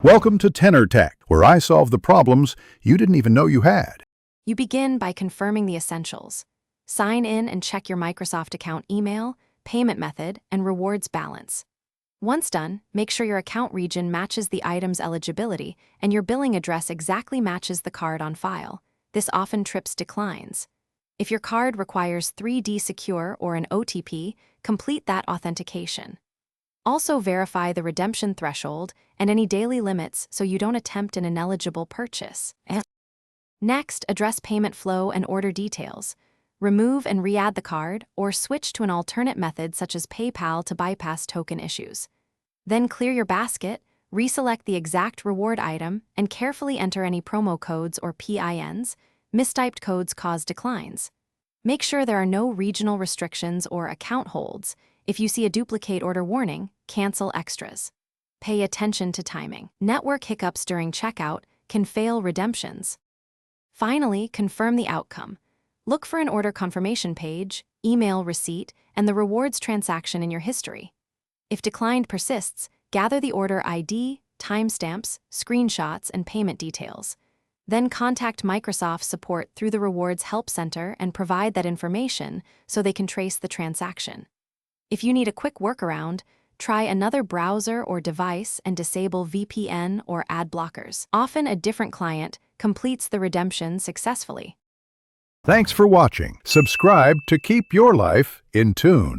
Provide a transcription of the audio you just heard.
Welcome to Tenor Tech, where I solve the problems you didn't even know you had. You begin by confirming the essentials. Sign in and check your Microsoft account email, payment method, and rewards balance. Once done, make sure your account region matches the item's eligibility and your billing address exactly matches the card on file. This often trips declines. If your card requires 3D Secure or an OTP, complete that authentication. Also verify the redemption threshold and any daily limits so you don't attempt an ineligible purchase. Next, address payment flow and order details. Remove and re-add the card or switch to an alternate method such as PayPal to bypass token issues. Then clear your basket, reselect the exact reward item, and carefully enter any promo codes or PINs. Mistyped codes cause declines. Make sure there are no regional restrictions or account holds. If you see a duplicate order warning, cancel extras. Pay attention to timing. Network hiccups during checkout can fail redemptions. Finally, confirm the outcome. Look for an order confirmation page, email receipt, and the rewards transaction in your history. If declined persists, gather the order ID, timestamps, screenshots, and payment details. Then contact Microsoft support through the Rewards Help Center and provide that information so they can trace the transaction. If you need a quick workaround, try another browser or device and disable VPN or ad blockers. Often a different client completes the redemption successfully. Thanks for watching. Subscribe to keep your life in tune.